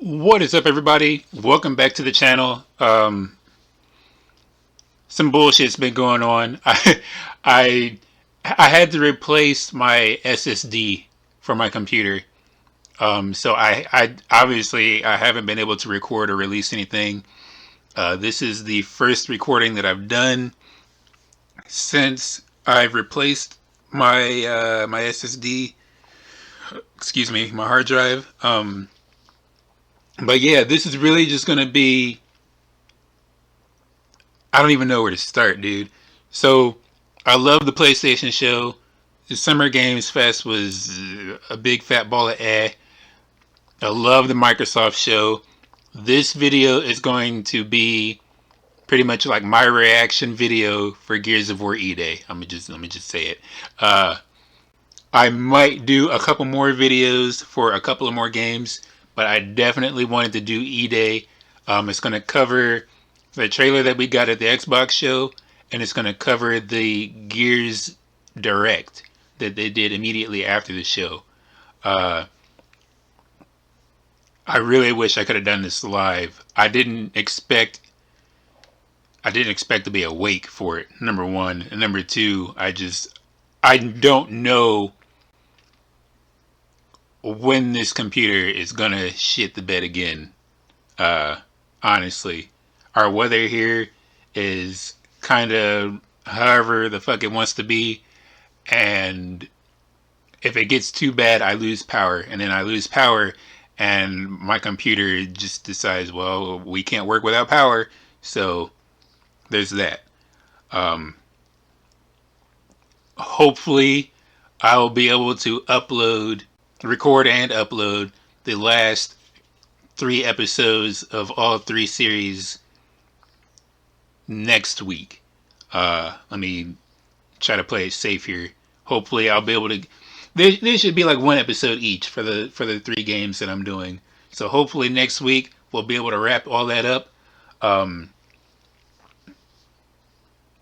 What is up, everybody? Welcome back to the channel. Some bullshit's been going on. I I had to replace my SSD for my computer. So I obviously I haven't been able to record or release anything. This is the first recording that I've done since I've replaced my SSD. Excuse me, my hard drive. But yeah, this is really just gonna be. I don't even know where to start, dude. So, I love the PlayStation show. The Summer Games Fest was a big fat ball of eh. I love the Microsoft show. This video is going to be pretty much like my reaction video for Gears of War E-Day. Let me just say it. I might do a couple more videos for a couple of more games, but I definitely wanted to do E-Day. It's going to cover the trailer that we got at the Xbox show, and it's going to cover the Gears Direct that they did immediately after the show. I really wish I could have done this live. I didn't expect to be awake for it, number one. And number two, I don't know when this computer is gonna shit the bed again. Honestly. Our weather here is kind of however the fuck it wants to be, and if it gets too bad, I lose power, and then I lose power, and my computer just decides, well, we can't work without power, so there's that. Hopefully, I'll be able to record and upload the last 3 episodes of all 3 series next week. Let me try to play it safe here. Hopefully I'll be able to. There should be like 1 episode each for the 3 games that I'm doing. So hopefully next week we'll be able to wrap all that up. And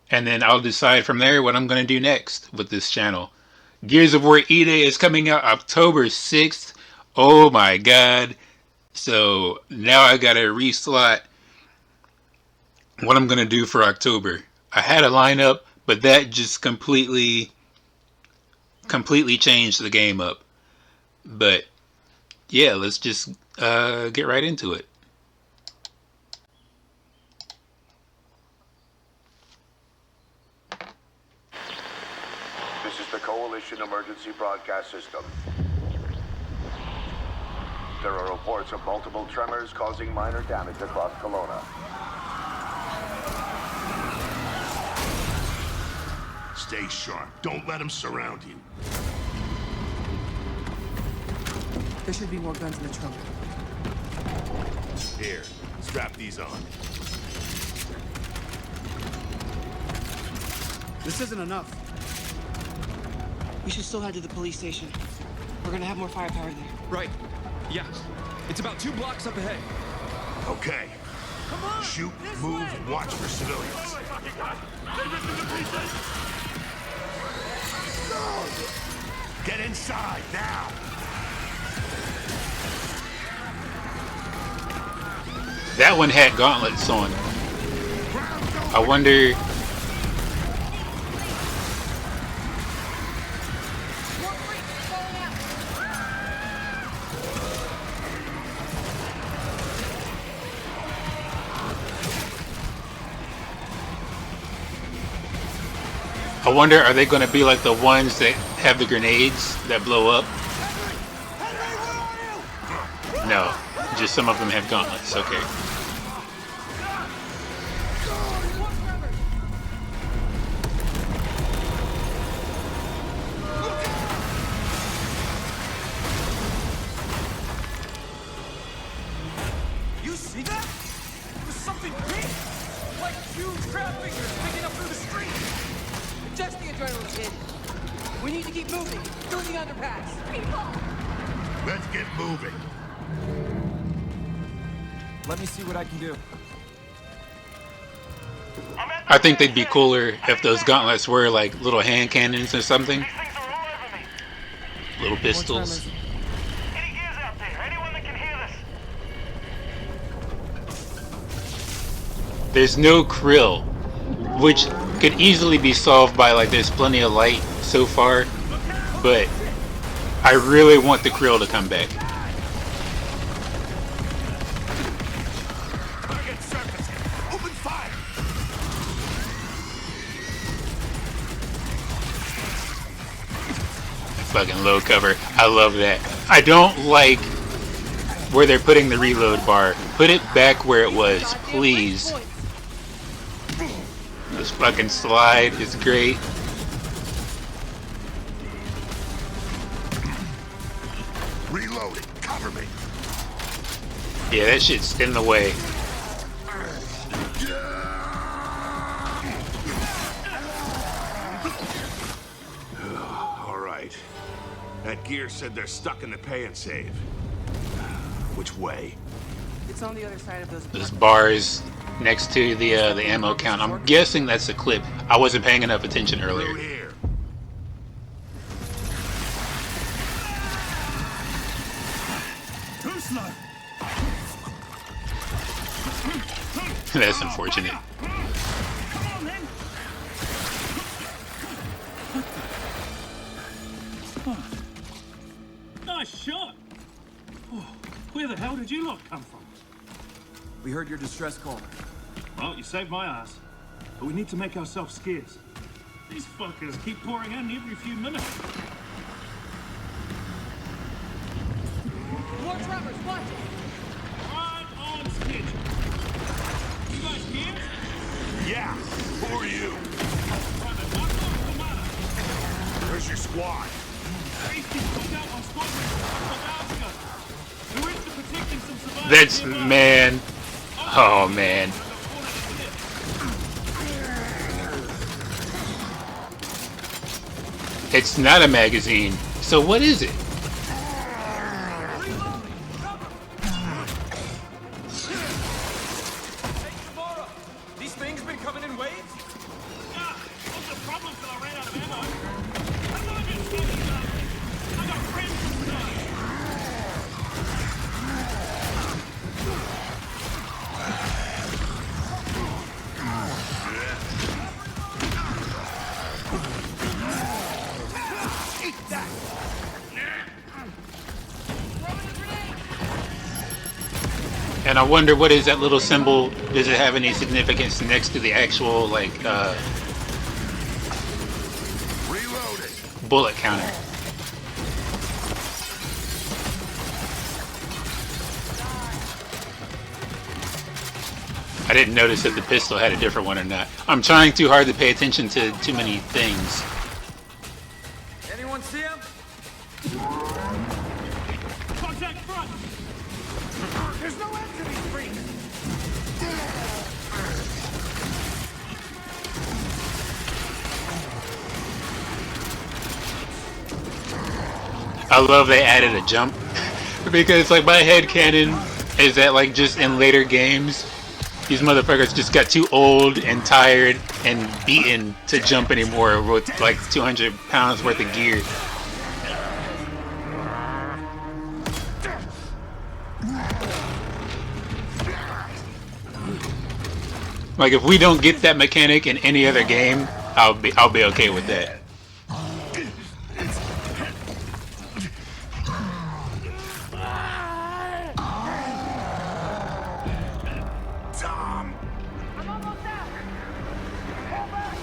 then I'll decide from there what I'm going to do next with this channel. Gears of War E-Day is coming out October 6th. Oh my god. So now I got to reslot what I'm going to do for October. I had a lineup, but that just completely changed the game up. But yeah, let's just get right into it. This is the Coalition Emergency Broadcast System. There are reports of multiple tremors causing minor damage across Kelowna. Stay sharp. Don't let them surround you. There should be more guns in the trunk. Here, strap these on. This isn't enough. We should still head to the police station. We're gonna have more firepower there. Right. Yeah. It's about 2 blocks up ahead. Okay. Come on! Shoot, move, watch for civilians. Get inside, now! That one had gauntlets on. I wonder. I wonder, are they going to be like the ones that have the grenades that blow up? No, just some of them have gauntlets. Okay. You see that? It was something big! Like huge crab figures picking up through the street! Just the adrenaline, kid. We need to keep moving through the underpass. Let's get moving. Let me see what I can do. I think they'd be cooler if those gauntlets were like little hand cannons or something. Little pistols. More tremors. Any gears out there? Anyone that can hear this? There's no krill, which could easily be solved by like there's plenty of light so far, but I really want the krill to come back. Target surfacing. Open fire. Fucking low cover. I love that. I don't like where they're putting the reload bar. Put it back where it was, please. This fucking slide is great. Reloading. Cover me. Yeah, that shit's in the way. All right. That gear said they're stuck in the pay and save. Which way? It's on the other side of those. There's bars next to the ammo count. I'm guessing that's a clip. I wasn't paying enough attention Through earlier. here. Too slow. That's unfortunate. Come on, then. Nice shot. Oh, where the hell did you lot come from? We heard your distress call. Well, you saved my ass. But we need to make ourselves scarce. These fuckers keep pouring in every few minutes. More trappers, watch it! Right on schedule. You guys scared? Yeah. Who are you? Private Marco, Commander. Where's your squad? Hasty took out on squadron a couple of hours ago. We went to protecting some survivors. That's nearby. man. Oh man. It's not a magazine. So what is it? Hey, Tomorrow! These things been coming in waves? Yeah, what's the problem till I ran out of ammo? I'm not just standing up. I got friends to die. And I wonder, what is that little symbol? Does it have any significance next to the actual like Reloading. bullet counter? I didn't notice if the pistol had a different one or not. I'm trying too hard to pay attention to too many things. Anyone see him? Contact front. There's no end to these freaks! I love they added a jump because like my head canon is that like just in later games these motherfuckers just got too old and tired and beaten to jump anymore with like 200 pounds worth of gear. Like if we don't get that mechanic in any other game, I'll be okay with that. Tom. I'm almost out! Hold back!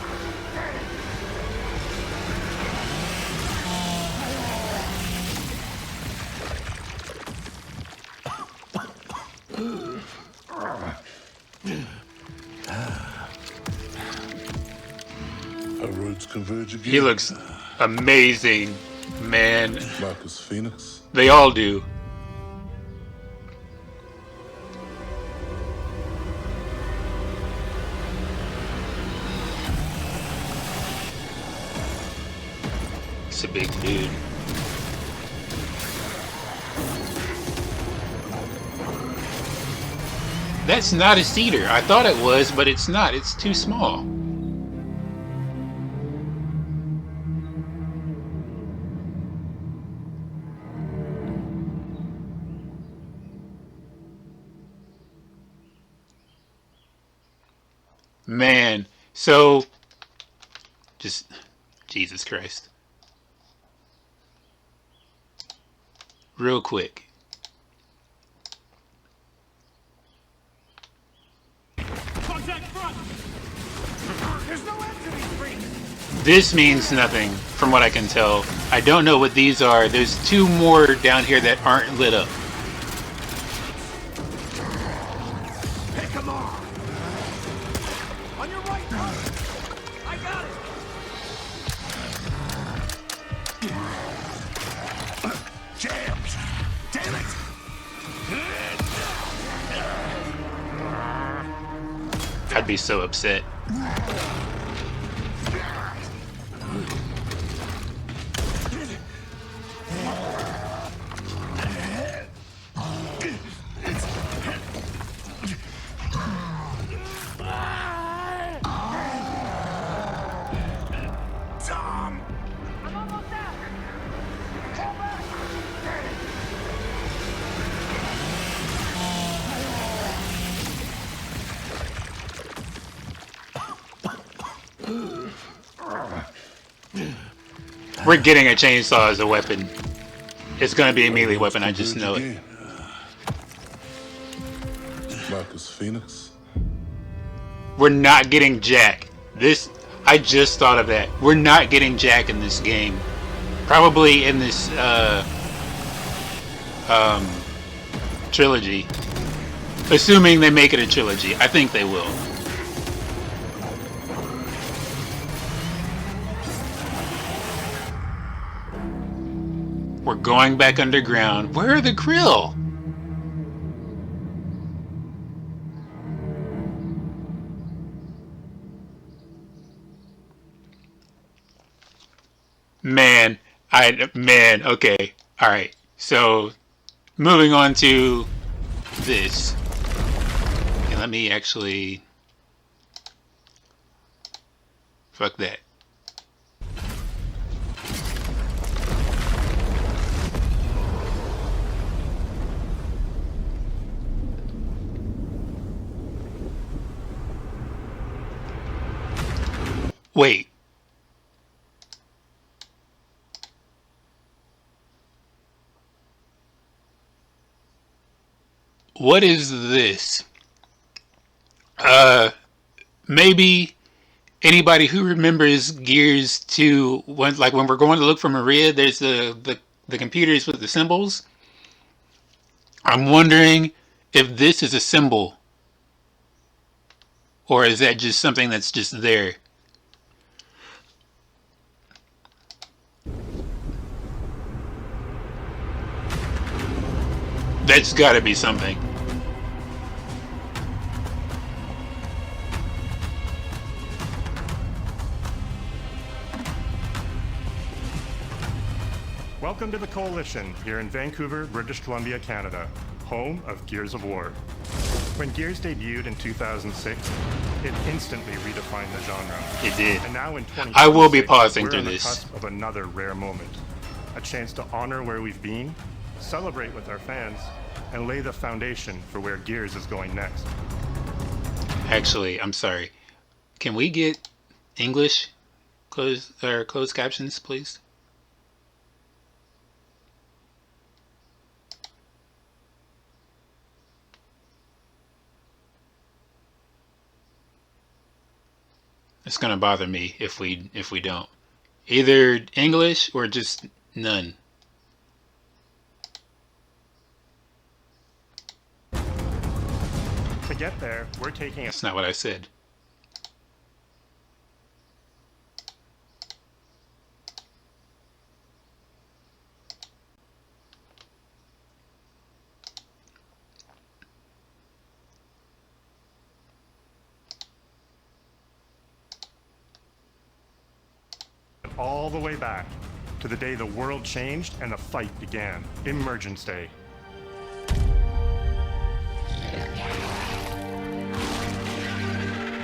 Our roads converge again. He looks amazing, man. Marcus Phoenix. They all do. It's a big dude. That's not a cedar. I thought it was, but it's not. It's too small. Man, so just Jesus Christ. Real quick. Contact front! There's no end to these freaks! This means nothing from what I can tell. I don't know what these are. There's two more down here that aren't lit up. Pick him off! On your right, Hunt! I got it! Jams! Damn it! I'd be so upset. Tom! I'm almost out! Fall back! We're getting a chainsaw as a weapon. It's gonna be a melee weapon, I just know it. Again. Marcus Phoenix. We're not getting Jack. I just thought of that. We're not getting Jack in this game. Probably in this trilogy. Assuming they make it a trilogy. I think they will. We're going back underground. Where are the Krill? Man, okay. Alright. So, moving on to this. Okay, let me actually... Fuck that. Wait. What is this? Maybe anybody who remembers Gears 2, when we're going to look for Maria, there's the computers with the symbols. I'm wondering if this is a symbol, or is that just something that's just there? That's gotta be something. Welcome to the Coalition, here in Vancouver, British Columbia, Canada, home of Gears of War. When Gears debuted in 2006, it instantly redefined the genre. It did. And now in 2026, I will be pausing we're through on the this. cusp of another rare moment. A chance to honor where we've been, celebrate with our fans, and lay the foundation for where Gears is going next. Actually, I'm sorry. Can we get English closed captions, please? It's gonna bother me if we don't. Either English or just none. To get there, we're taking a That's not what I said. all the way back to the day the world changed and the fight began, Emergence Day.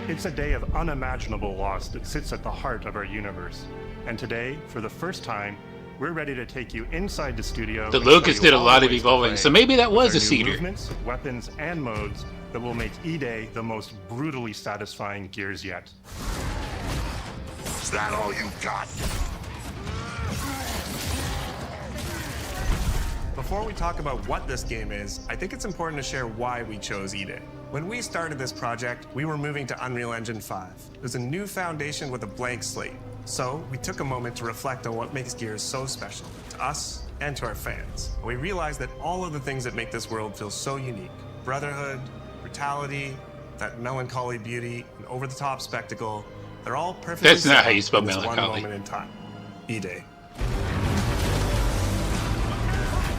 It's a day of unimaginable loss that sits at the heart of our universe. And today, for the first time, we're ready to take you inside the studio. The and show Locust you did a all lot the of ways to evolving, play so maybe that with was our a new cedar. movements, weapons, and modes that will make E-Day the most brutally satisfying Gears yet. Is that all you got? Before we talk about what this game is, I think it's important to share why we chose E-Day. When we started this project, we were moving to Unreal Engine 5. There's a new foundation with a blank slate. So we took a moment to reflect on what makes Gears so special to us and to our fans. We realized that all of the things that make this world feel so unique, brotherhood, brutality, that melancholy beauty, and over-the-top spectacle, they're all perfectly That's not how set you spell in this one melancholy. moment in time. E-Day.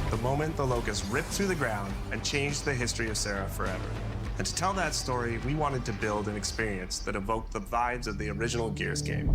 The moment the Locust ripped through the ground and changed the history of Sarah forever. And to tell that story, we wanted to build an experience that evoked the vibes of the original Gears game.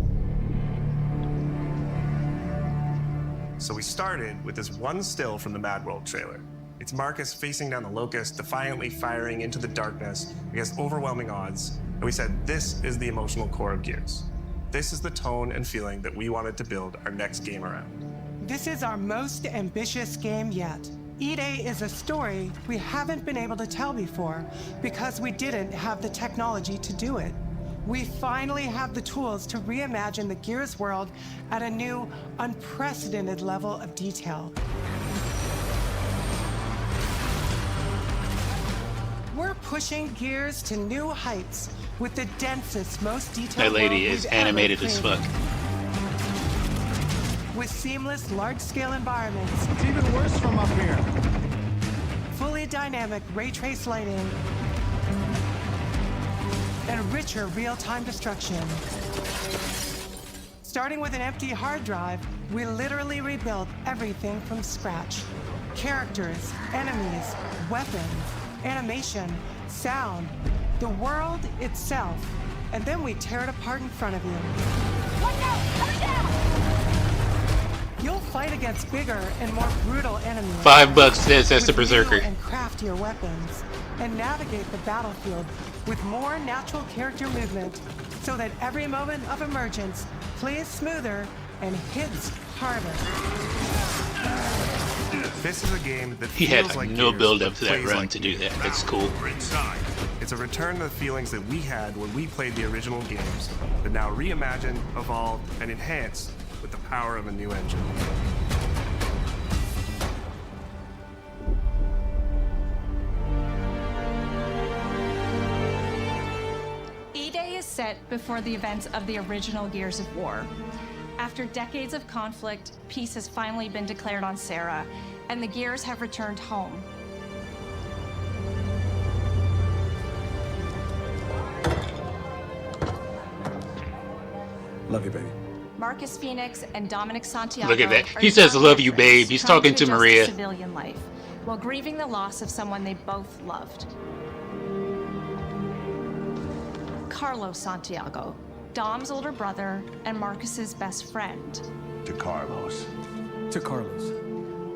So we started with this one still from the Mad World trailer. It's Marcus facing down the Locust, defiantly firing into the darkness against overwhelming odds. And we said, this is the emotional core of Gears. This is the tone and feeling that we wanted to build our next game around. This is our most ambitious game yet. E-Day is a story we haven't been able to tell before because we didn't have the technology to do it. We finally have the tools to reimagine the Gears world at a new, unprecedented level of detail. We're pushing Gears to new heights with the densest, most detailed That lady world is we've ever animated as fuck. created. With seamless, large-scale environments, It's even worse from up here. fully dynamic ray trace lighting, and richer real-time destruction. Starting with an empty hard drive, we literally rebuilt everything from scratch. Characters, enemies, weapons, animation, sound, the world itself. And then we tear it apart in front of you. Watch out! Coming down! You'll fight against bigger and more brutal enemies. $5 says that's the with Berserker. new and craftier weapons, and navigate the battlefield with more natural character movement, so that every moment of emergence plays smoother and hits harder. This is a game that He feels had like no Gears, build up but to that plays run like to do Gears. that. That's cool. We're inside. It's a return to the feelings that we had when we played the original games, but now reimagined, evolved, and enhanced with the power of a new engine. E-Day is set before the events of the original Gears of War. After decades of conflict, peace has finally been declared on Sarah, and the Gears have returned home. Love you, baby. Marcus Phoenix and Dominic Santiago. Look at that. are He says, young "Love you, veterans babe." He's trying talking to adjust Maria. Civilian life, while grieving the loss of someone they both loved. Carlos Santiago, Dom's older brother and Marcus's best friend. To Carlos. To Carlos.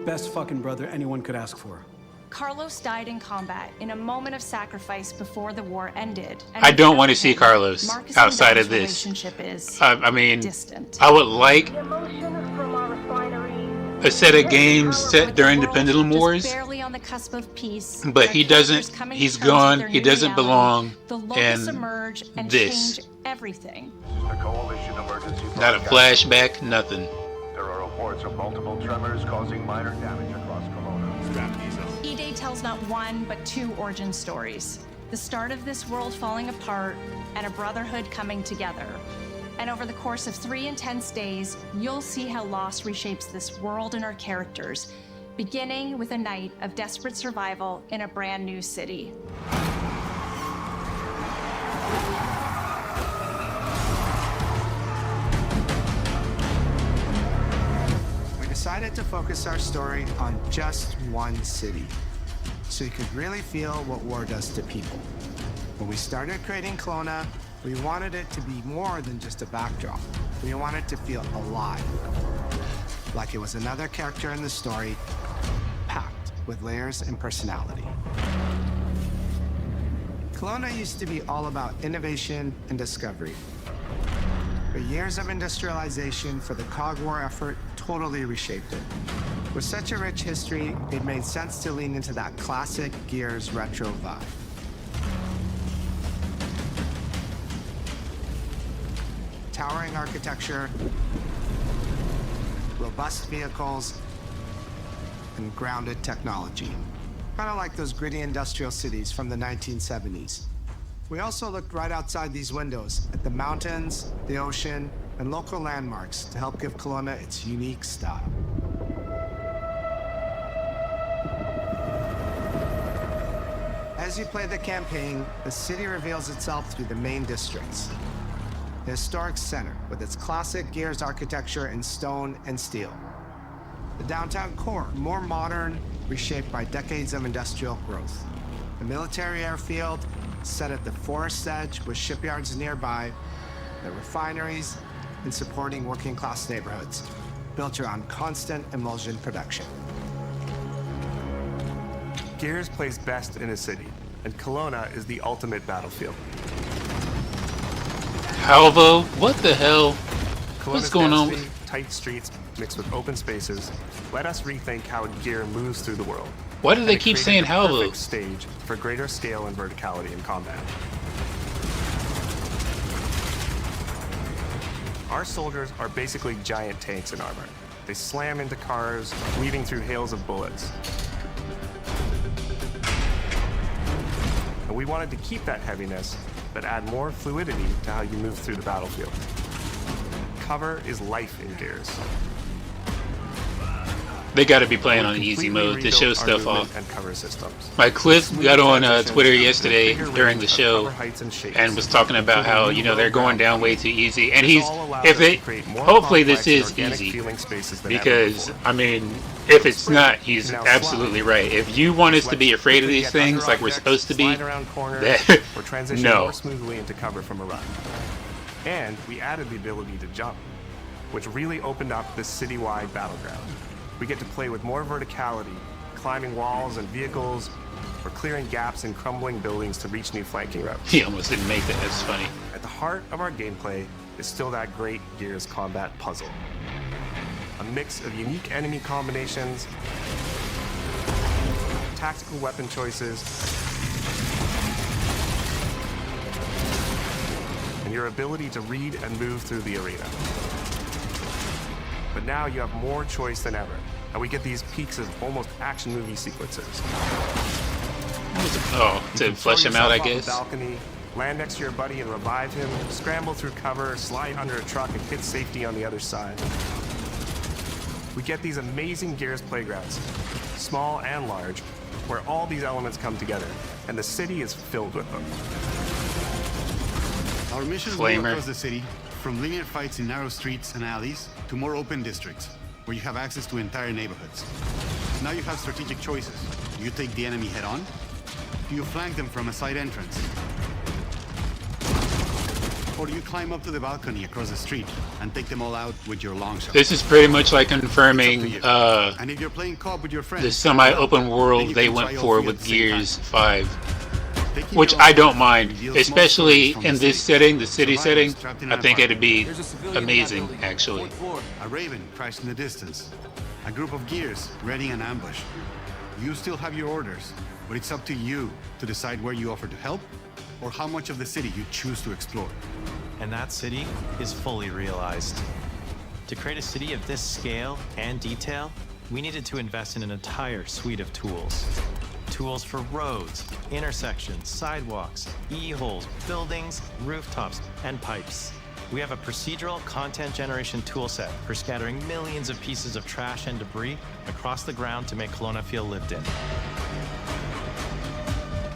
Best fucking brother anyone could ask for. Carlos died in combat in a moment of sacrifice before the war ended. And I don't without want to see him, Carlos Marcus outside and of Dom's this. relationship is I mean, distant. I would like Emotion from our refinery. a set of games set during the Pendulum Wars, Barely on the cusp of peace, but where he characters doesn't. coming to He's terms with gone. their He new doesn't reality, belong the locusts in emerge and this. change everything. The Coalition emergency Not a broadcast. flashback. Nothing. There are reports of multiple tremors causing minor damage across Kelowna. Strap these up. E-Day tells not one, but two origin stories. The start of this world falling apart and a brotherhood coming together. And over the course of 3 intense days, you'll see how loss reshapes this world and our characters, beginning with a night of desperate survival in a brand new city. We decided to focus our story on just one city, so you could really feel what war does to people. When we started creating Kelowna, we wanted it to be more than just a backdrop. We wanted to feel alive, like it was another character in the story, packed with layers and personality. Kelowna used to be all about innovation and discovery. But years of industrialization for the Cog War effort totally reshaped it. With such a rich history, it made sense to lean into that classic Gears retro vibe. towering architecture, robust vehicles, and grounded technology. Kind of like those gritty industrial cities from the 1970s. We also looked right outside these windows at the mountains, the ocean, and local landmarks to help give Kelowna its unique style. As you play the campaign, the city reveals itself through the main districts. The historic center, with its classic Gears architecture in stone and steel. The downtown core, more modern, reshaped by decades of industrial growth. The military airfield, set at the forest edge with shipyards nearby, the refineries, and supporting working-class neighborhoods, built around constant emulsion production. Gears plays best in a city, and Kelowna is the ultimate battlefield. Halvo? What the hell? What's Kelowna's going on? density, tight streets mixed with open spaces let us rethink how Gear moves through the world. Why do they And it keep created saying the Halvo? perfect stage for greater scale and verticality in combat. Our soldiers are basically giant tanks in armor. They slam into cars, weaving through hails of bullets. And we wanted to keep that heaviness, but add more fluidity to how you move through the battlefield. Cover is life in Gears. They got to be playing We on easy completely mode to show rebuilt our stuff movement off. and cover systems. My Cliff got on transitions Twitter with yesterday bigger during range the of show cover heights and shapes, and was talking about how, including you know, new they're going low-ground down way feet. too easy. And This he's, all allowed if us to they, create more hopefully this complex and is organic easy. feeling spaces than ever Because, before. I mean, if it's Sprint not, he's can now absolutely slide. right. If you want us to be Let's afraid of quickly these get under things like we're objects, supposed to be, slide around corners, that, or transition no. more smoothly into cover from a run. And we added the ability to jump, which really opened up this citywide battleground. We get to play with more verticality, climbing walls and vehicles, or clearing gaps in crumbling buildings to reach new flanking routes. He almost didn't make that. That's funny. At the heart of our gameplay is still that great Gears combat puzzle. A mix of unique enemy combinations, tactical weapon choices, and your ability to read and move through the arena. But now you have more choice than ever, and we get these peaks of almost action movie sequences. Oh, You to can flush throw him out, I yourself off a guess. balcony, land next to your buddy and revive him, scramble through cover, slide under a truck, and hit safety on the other side. We get these amazing Gears playgrounds, small and large, where all these elements come together, and the city is filled with them. Our mission will Flamer. across the city, from linear fights in narrow streets and alleys to more open districts, where you have access to entire neighborhoods. Now you have strategic choices. Do you take the enemy head on? Do you flank them from a side entrance? Or do you climb up to the balcony across the street and take them all out with your long shot? This is pretty much like confirming And if you're playing co-op with your friends, the semi-open then world you they can went try all for three at with the same Gears time. 5, Taking which your I own don't shot mind, reveals small especially stories from the in this city. setting, the city Survivors setting. trapped in I an think it'd apartment. be There's a civilian in that amazing, building, actually. fourth floor. A Raven crashed in the distance. A group of Gears readying an ambush. You still have your orders, but it's up to you to decide where you offer to help or how much of the city you choose to explore. And that city is fully realized. To create a city of this scale and detail, we needed to invest in an entire suite of tools. Tools for roads, intersections, sidewalks, e-holes, buildings, rooftops, and pipes. We have a procedural content generation toolset for scattering millions of pieces of trash and debris across the ground to make Kelowna feel lived in.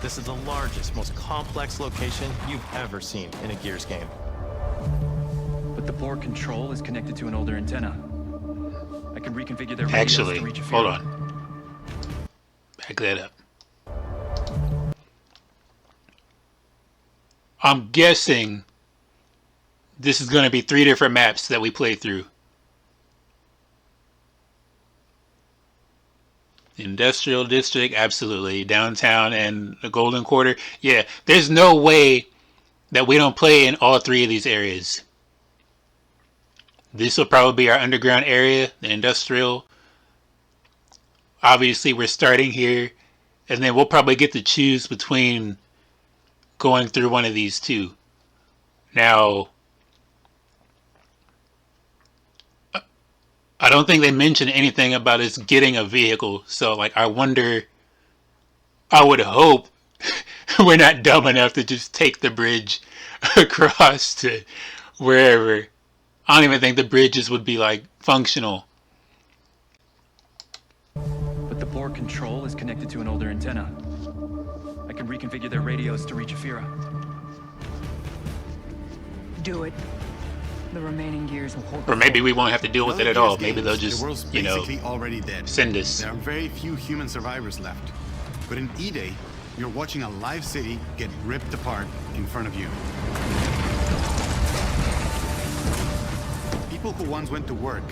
This is the largest, most complex location you've ever seen in a Gears game. But the port control is connected to an older antenna. I can reconfigure their radios Actually, to reach a hold field. on. Back that up. I'm guessing this is going to be 3 different maps that we play through. Industrial district, absolutely. Downtown and the Golden Quarter. Yeah, there's no way that we don't play in all 3 of these areas. This will probably be our underground area, the industrial. Obviously, we're starting here, and then we'll probably get to choose between going through one of these two. Now, I don't think they mentioned anything about us getting a vehicle. So, like, I wonder. I would hope we're not dumb enough to just take the bridge across to wherever. I don't even think the bridges would be like functional. But the port control is connected to an older antenna. I can reconfigure their radios to reach Afira. Do it. The remaining gears will hold. Or maybe we won't have to deal with it at all. Maybe they'll just, the world's basically already dead. Send us. There are very few human survivors left. But in E-Day, you're watching a live city get ripped apart in front of you. People who once went to work,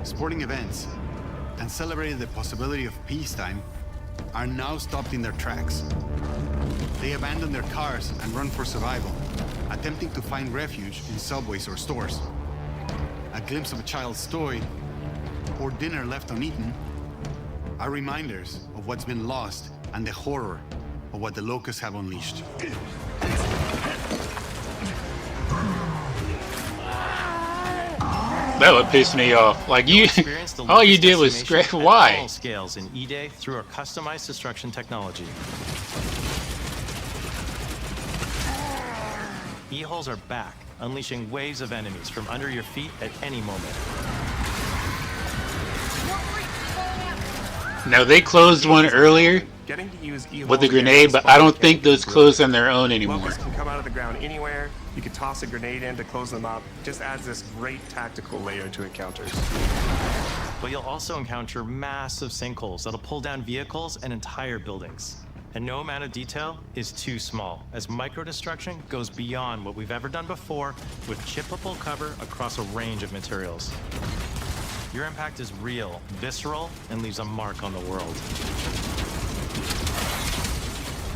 sporting events, and celebrated the possibility of peacetime are now stopped in their tracks. They abandon their cars and run for survival, attempting to find refuge in subways or stores. A glimpse of a child's toy or dinner left uneaten are reminders of what's been lost and the horror of what the locusts have unleashed. That would piss me off. Like you, all you did was scratch. Why? All scales in E-Day through our customized destruction technology. E-holes are back, unleashing waves of enemies from under your feet at any moment. Now they closed one earlier Getting to use with the grenade, but I don't think those close on their own anymore. Locusts can come out of the ground anywhere. You can toss a grenade in to close them up. Just adds this great tactical layer to encounters. But you'll also encounter massive sinkholes that'll pull down vehicles and entire buildings. And no amount of detail is too small, as micro-destruction goes beyond what we've ever done before with chippable cover across a range of materials. Your impact is real, visceral, and leaves a mark on the world.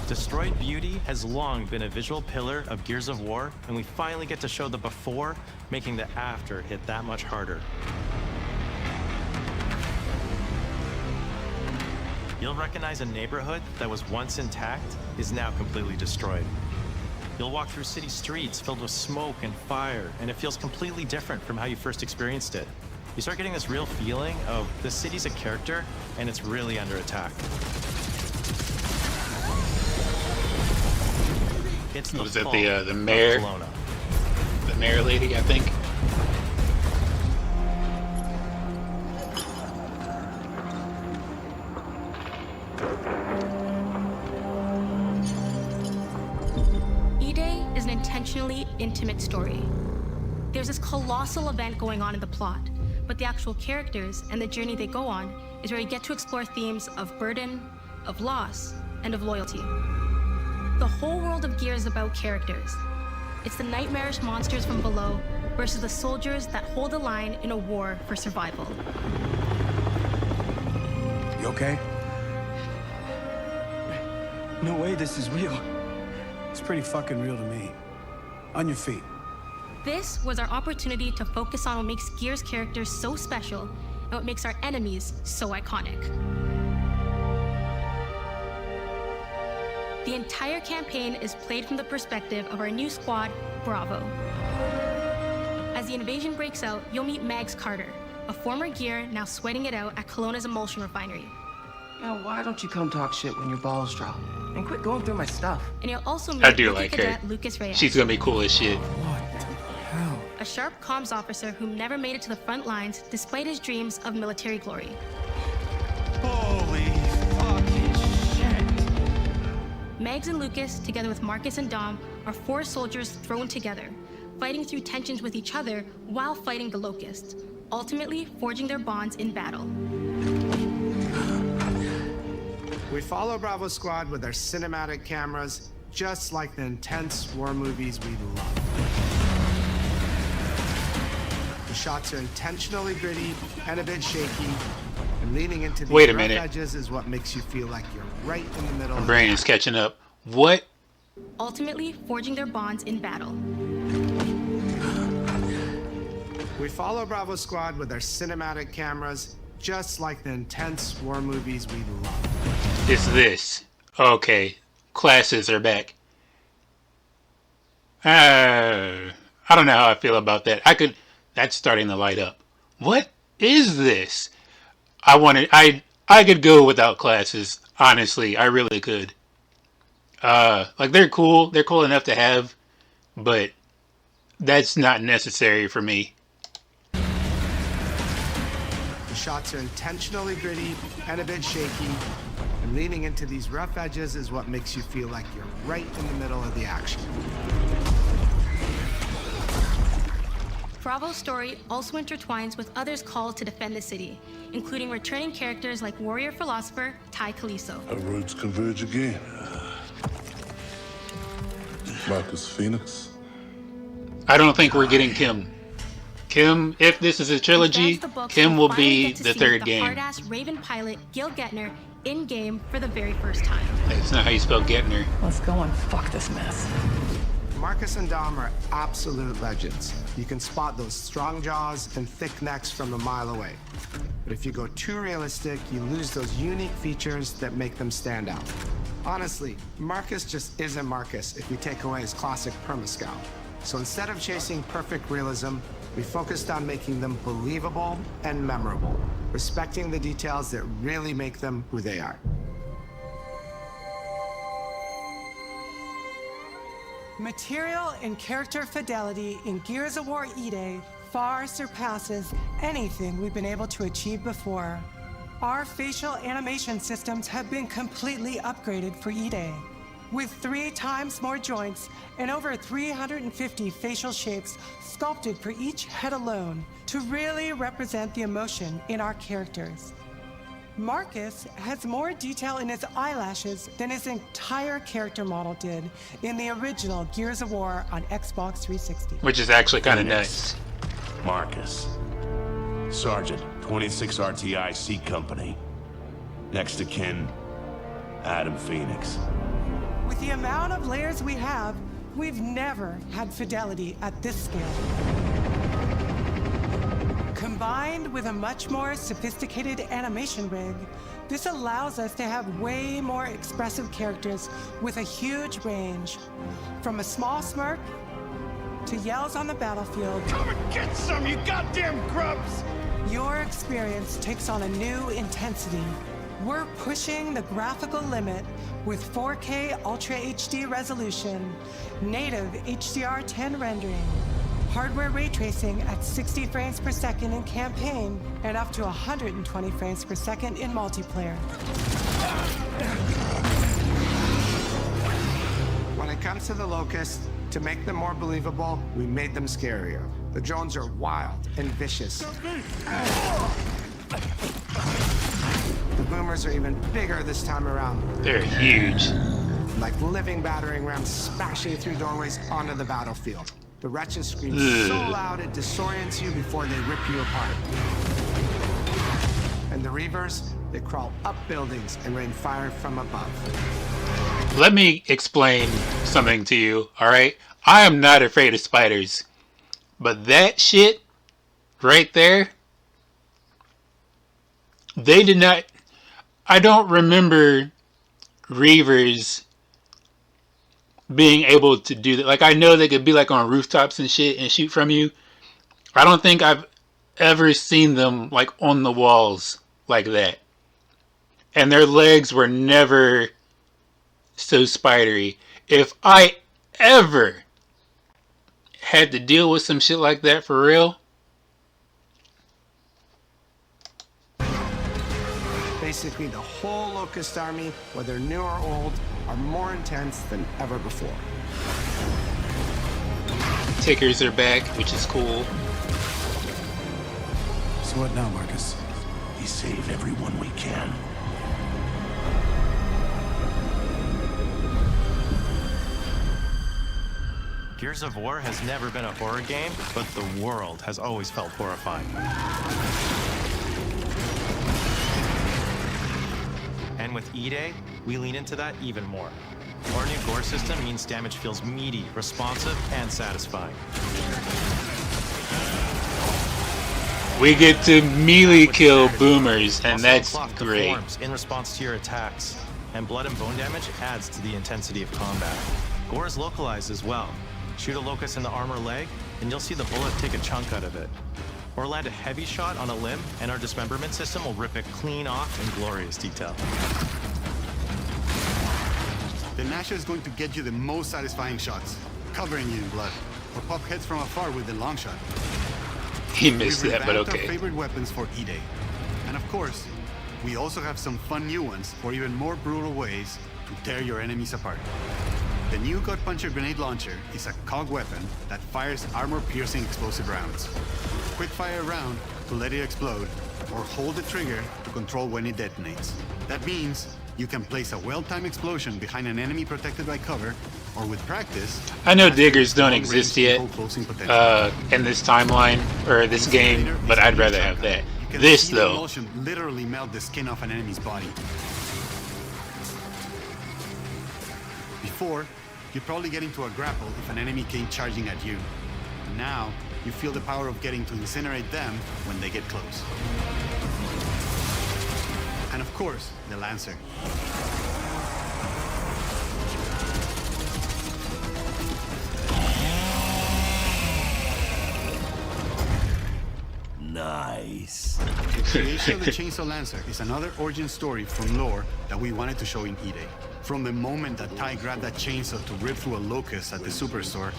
Destroyed Beauty has long been a visual pillar of Gears of War, and we finally get to show the before, making the after hit that much harder. You'll recognize a neighborhood that was once intact is now completely destroyed. You'll walk through city streets filled with smoke and fire, and it feels completely different from how you first experienced it. You start getting this real feeling of the city's a character, and it's really under attack. It's the Was it fall the of mayor? Kelowna. The mayor lady, I think. E-Day is an intentionally intimate story. There's this colossal event going on in the plot, but the actual characters and the journey they go on is where you get to explore themes of burden, of loss, and of loyalty. The whole world of Gears is about characters. It's the nightmarish monsters from below versus the soldiers that hold the line in a war for survival. You okay? No way this is real. It's pretty fucking real to me. On your feet. This was our opportunity to focus on what makes Gears characters so special and what makes our enemies so iconic. The entire campaign is played from the perspective of our new squad, Bravo. As the invasion breaks out, you'll meet Mags Carter, a former Gear now sweating it out at Kelowna's emulsion refinery. Now, why don't you come talk shit when your balls drop? And quit going through my stuff. And you'll also meet I do Rookie like her. Cadet Lucas Reyes, She's gonna be cool as shit. a sharp comms officer who never made it to the front lines despite his dreams of military glory. Holy fucking shit. Megs and Lucas, together with Marcus and Dom, are four soldiers thrown together, fighting through tensions with each other while fighting the Locusts, ultimately forging their bonds in battle. We follow Bravo Squad with our cinematic cameras, just like the intense war movies we love. The shots are intentionally gritty and a bit shaky, and leaning into the Wait a rough minute. edges is what makes you feel like you're right in the middle. My of brain the is catching up. What? Ultimately forging their bonds in battle. We follow Bravo Squad with our cinematic cameras, just like the intense war movies we love. It's this. Okay. Classes are back. I don't know how I feel about that. That's starting to light up. What is this? I could go without classes, honestly. I really could. Like they're cool. They're cool enough to have, but that's not necessary for me. The shots are intentionally gritty and a bit shaky, and leaning into these rough edges is what makes you feel like you're right in the middle of the action. Bravo's story also intertwines with others called to defend the city, including returning characters like warrior philosopher Ty Caliso. Our roads converge again. Marcus Phoenix. I don't think we're getting Kim. Kim, if this is a trilogy, Kim will be the third game. Hard-ass Raven pilot Gil Gettner in game for the very first time. That's not how you spell Gettner. Let's go and fuck this mess. Marcus and Dom are absolute legends. You can spot those strong jaws and thick necks from a mile away. But if you go too realistic, you lose those unique features that make them stand out. Honestly, Marcus just isn't Marcus if you take away his classic perma-scowl. So instead of chasing perfect realism, we focused on making them believable and memorable, respecting the details that really make them who they are. Material and character fidelity in Gears of War E-Day far surpasses anything we've been able to achieve before. Our facial animation systems have been completely upgraded for E-Day, with 3 times more joints and over 350 facial shapes sculpted for each head alone to really represent the emotion in our characters. Marcus has more detail in his eyelashes than his entire character model did in the original Gears of War on Xbox 360. Which is actually kind of nice. Marcus. Sergeant, 26 RTI C Company. Next to kin, Adam Phoenix. With the amount of layers we have, we've never had fidelity at this scale. Combined with a much more sophisticated animation rig, this allows us to have way more expressive characters with a huge range. From a small smirk to yells on the battlefield. Come and get some, you goddamn grubs! Your experience takes on a new intensity. We're pushing the graphical limit with 4K Ultra HD resolution, native HDR10 rendering, hardware ray tracing at 60 frames per second in campaign, and up to 120 frames per second in multiplayer. When it comes to the Locust, to make them more believable, we made them scarier. The drones are wild and vicious. The boomers are even bigger this time around. They're huge. Like living battering rams smashing through doorways onto the battlefield. The wretches scream so loud it disorients you before they rip you apart. And the Reavers, they crawl up buildings and rain fire from above. Let me explain something to you, alright? I am not afraid of spiders. But that shit right there, they did not... I don't remember Reavers being able to do that. Like, I know they could be like on rooftops and shit and shoot from you. I don't think I've ever seen them like on the walls like that. And their legs were never so spidery. If I ever had to deal with some shit like that for real, basically the whole Locust army, whether new or old, are more intense than ever before. Tickers are back, which is cool. So what now, Marcus? We save everyone we can. Gears of War has never been a horror game, but the world has always felt horrifying. And with E-Day, we lean into that even more. Our new gore system means damage feels meaty, responsive, and satisfying. We get to melee kill boomers, and that's great. In response to your attacks, and blood and bone damage adds to the intensity of combat. Gore is localized as well. Shoot a Locust in the armor leg, and you'll see the bullet take a chunk out of it. Or land a heavy shot on a limb, and our dismemberment system will rip it clean off in glorious detail. The Nasher is going to get you the most satisfying shots, covering you in blood, or pop heads from afar with the long shot. He missed We've that, but revamped okay. our favorite weapons for E-Day. And of course, we also have some fun new ones for even more brutal ways to tear your enemies apart. The new Gut Puncher grenade launcher is a COG weapon that fires armor-piercing explosive rounds. Quick fire a round to let it explode, or hold the trigger to control when it detonates. That means you can place a well-timed explosion behind an enemy protected by cover, or with practice... I know diggers don't exist yet in this timeline, or this game, but I'd rather have that. This, see the though, emulsion literally melt the skin off an enemy's body. Before, you'd probably get into a grapple if an enemy came charging at you. Now, you feel the power of getting to incinerate them when they get close. And of course, the Lancer. Nice. The creation of the Chainsaw Lancer is another origin story from lore that we wanted to show in E-Day. From the moment that Ty grabbed that chainsaw to rip through a locust at the superstore,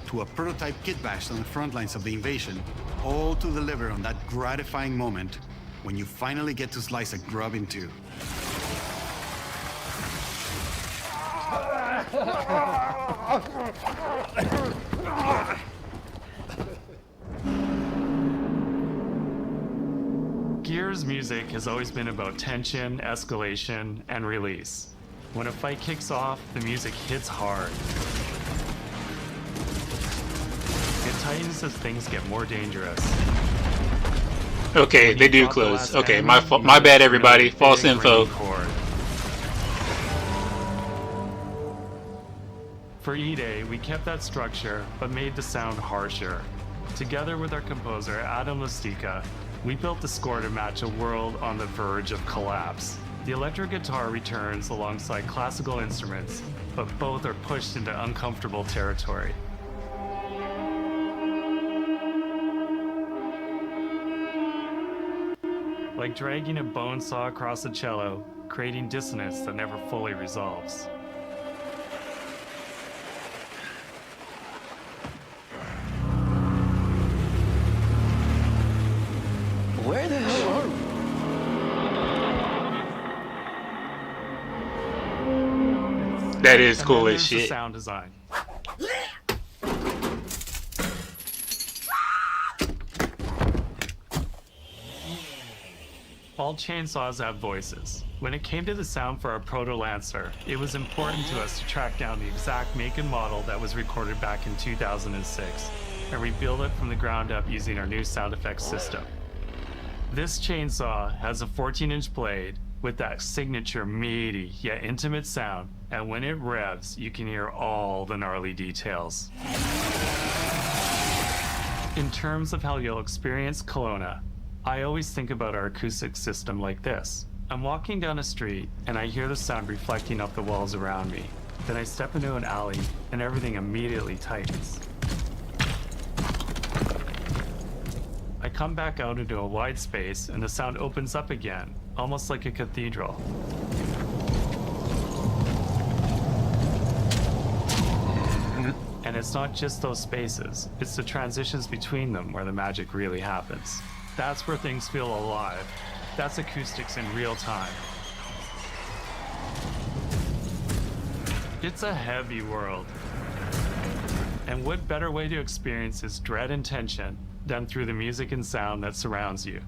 to a prototype kit bash on the front lines of the invasion, all to deliver on that gratifying moment when you finally get to slice a grub in two. Gears music has always been about tension, escalation, and release. When a fight kicks off, the music hits hard. It tightens as things get more dangerous. okay, they do close. Okay, my bad, everybody. False info. For E-Day, we kept that structure, but made the sound harsher. Together with our composer, Adam Lastica, we built the score to match a world on the verge of collapse. The electric guitar returns alongside classical instruments, but both are pushed into uncomfortable territory. Like dragging a bone saw across a cello, creating dissonance that never fully resolves. Where the hell are we? That is And cool then as there's the shit. sound design. All chainsaws have voices. When it came to the sound for our Proto Lancer, it was important to us to track down the exact make and model that was recorded back in 2006, and rebuild it from the ground up using our new sound effects system. This chainsaw has a 14-inch blade with that signature meaty yet intimate sound, and when it revs, you can hear all the gnarly details. In terms of how you'll experience Kelowna, I always think about our acoustic system like this. I'm walking down a street and I hear the sound reflecting off the walls around me. Then I step into an alley and everything immediately tightens. I come back out into a wide space and the sound opens up again, almost like a cathedral. And it's not just those spaces, it's the transitions between them where the magic really happens. That's where things feel alive. That's acoustics in real time. It's a heavy world. And what better way to experience its dread and tension than through the music and sound that surrounds you?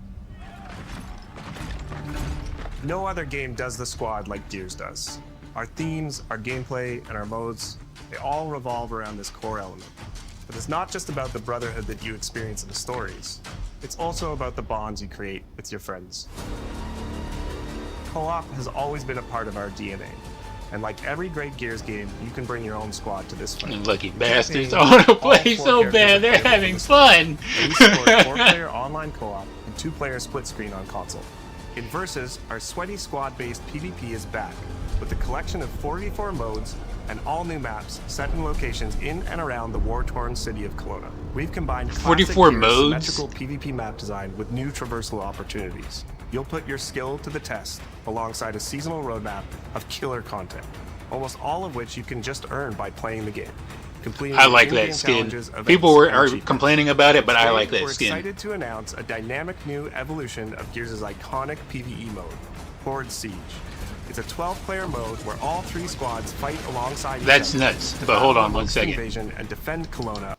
No other game does the squad like Gears does. Our themes, our gameplay, and our modes, they all revolve around this core element. But it's not just about the brotherhood that you experience in the stories. It's also about the bonds you create with your friends. Co-op has always been a part of our DNA. And like every great Gears game, you can bring your own squad to this fight. Lucky bastards. I want to play so bad. They're having fun. We support 4-player online co-op and 2-player split screen on console. In Versus, our sweaty squad-based PvP is back with a collection of 4v4 modes and all new maps set in locations in and around the war-torn city of Kelowna. We've combined 44 classic Gears modes? symmetrical PvP map design with new traversal opportunities. You'll put your skill to the test alongside a seasonal roadmap of killer content, almost all of which you can just earn by playing the game. Completing I like in-game that skin. challenges, events, People and are achievements. complaining about it, but I Today, like that we're skin. excited to announce a dynamic new evolution of Gears' iconic PvE mode, Horde Siege. It's a 12-player mode where all 3 squads fight alongside each That's other nuts, to but hold battle on one amongst second. invasion and defend Kelowna.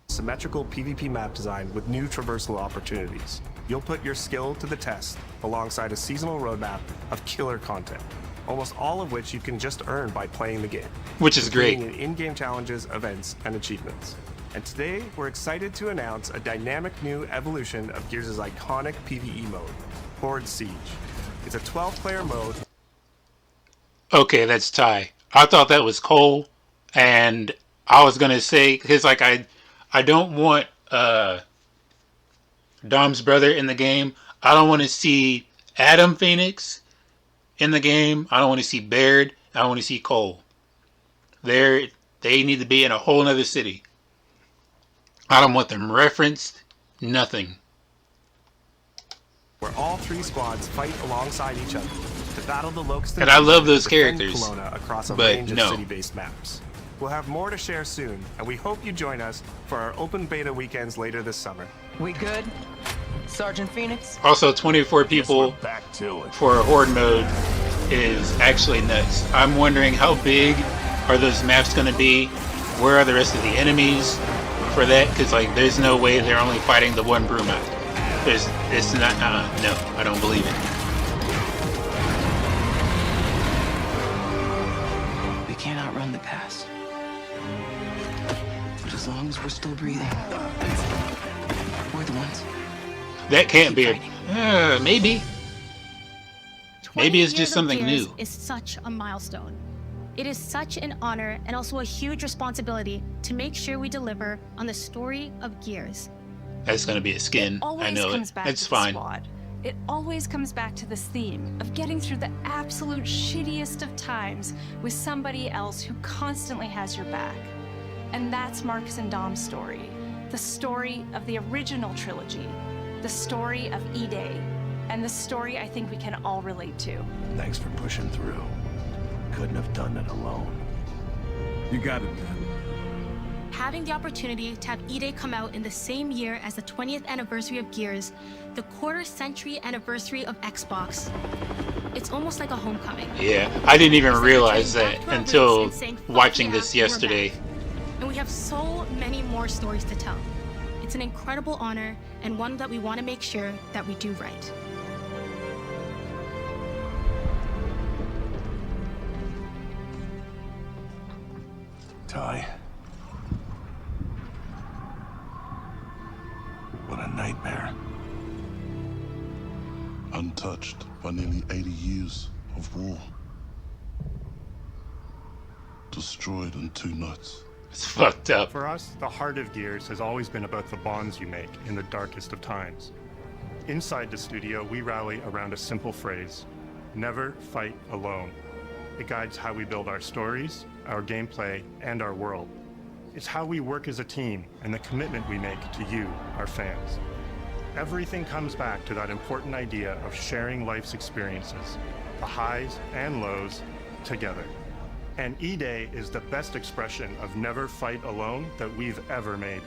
Symmetrical PvP map design with new traversal opportunities. You'll put your skill to the test alongside a seasonal roadmap of killer content, almost all of which you can just earn by playing the game. Which is great. Completing in-game challenges, events, and achievements. And today, we're excited to announce a dynamic new evolution of Gears' iconic PvE mode, Horde Siege. It's a 12-player mode. Okay, that's Ty. I thought that was Cole, and I was gonna say, because like I don't want Dom's brother in the game. I don't want to see Adam Phoenix in the game. I don't want to see Baird. I want to see Cole. They need to be in a whole nother city. I don't want them referenced. Nothing. Where all 3 squads fight alongside each other to battle the Locust. And I love those defend characters, Kelowna across a but range of no. city-based maps. We'll have more to share soon, and we hope you join us for our open beta weekends later this summer. We good? Sergeant Phoenix? Also, 24 people Back to it. for a horde mode is actually nuts. I'm wondering how big are those maps going to be? Where are the rest of the enemies for that? Because like, there's no way they're only fighting the one brewmaster. It's not. No, I don't believe it. We can't outrun the past. But as long as we're still breathing, we're the ones. That can't be. Maybe. Maybe it's 20 just years of something Gears new. is such a milestone. It is such an honor and also a huge responsibility to make sure we deliver on the story of Gears. That's gonna be a skin. I know it. It's fine. It always comes back to this theme of getting through the absolute shittiest of times with somebody else who constantly has your back. And that's Marcus and Dom's story. The story of the original trilogy. The story of E-Day. And the story I think we can all relate to. Thanks for pushing through. Couldn't have done it alone. You got it, man. Having the opportunity to have E-Day come out in the same year as the 20th anniversary of Gears, the quarter-century anniversary of Xbox, it's almost like a homecoming. Yeah, I didn't even realize that Back to our roots until and saying, "Fuck watching yeah, this we're yesterday. back." And we have so many more stories to tell. It's an incredible honor and one that we want to make sure that we do right. Ty. What a nightmare. Untouched by nearly 80 years of war. Destroyed in 2 nights. It's fucked up. For us, the heart of Gears has always been about the bonds you make in the darkest of times. Inside the studio, we rally around a simple phrase: never fight alone. It guides how we build our stories, our gameplay, and our world. It's how we work as a team and the commitment we make to you, our fans. Everything comes back to that important idea of sharing life's experiences, the highs and lows, together. And E-Day is the best expression of never fight alone that we've ever made.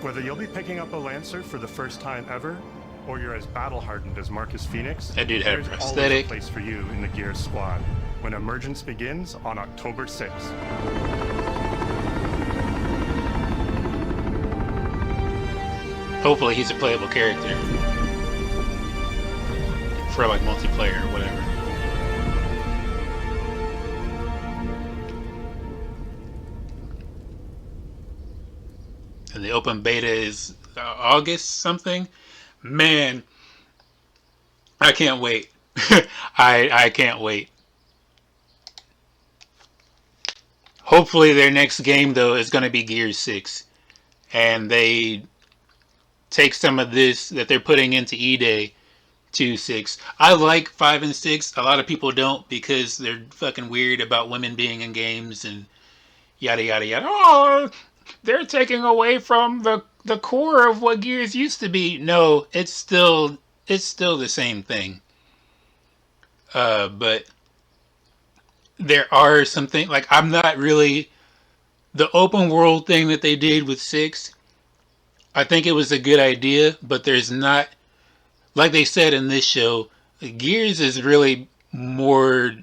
Whether you'll be picking up a Lancer for the first time ever, or you're as battle-hardened as Marcus Phoenix, That dude had a there's always a prosthetic. place for you in the Gears squad when Emergence begins on October 6th. Hopefully he's a playable character. For like multiplayer or whatever. And the open beta is August something. Man, I can't wait. I can't wait. Hopefully their next game though is going to be Gears 6. And they take some of this that they're putting into E-Day to 6. I like 5 and 6. A lot of people don't because they're fucking weird about women being in games and yada yada yada. Oh, they're taking away from the core of what Gears used to be. No, it's still the same thing. But there are some things like I'm not really the open world thing that they did with 6. I think it was a good idea, but there's not, like they said in this show, Gears is really more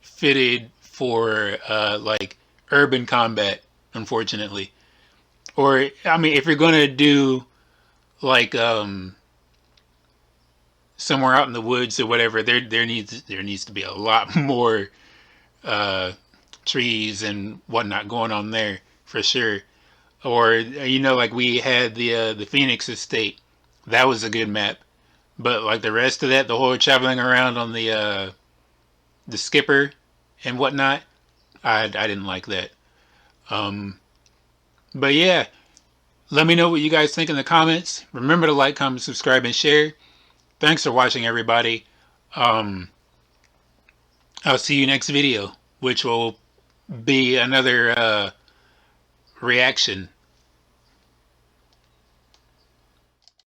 fitted for like urban combat, unfortunately. Or I mean, if you're gonna do like somewhere out in the woods or whatever, there needs to be a lot more uh, trees and whatnot going on there for sure. Or you know, like we had the Phoenix Estate, that was a good map. But like the rest of that, the whole traveling around on the skipper and whatnot, I didn't like that. But yeah, let me know what you guys think in the comments. Remember to like, comment, subscribe, and share. Thanks for watching, everybody. I'll see you next video, which will be another reaction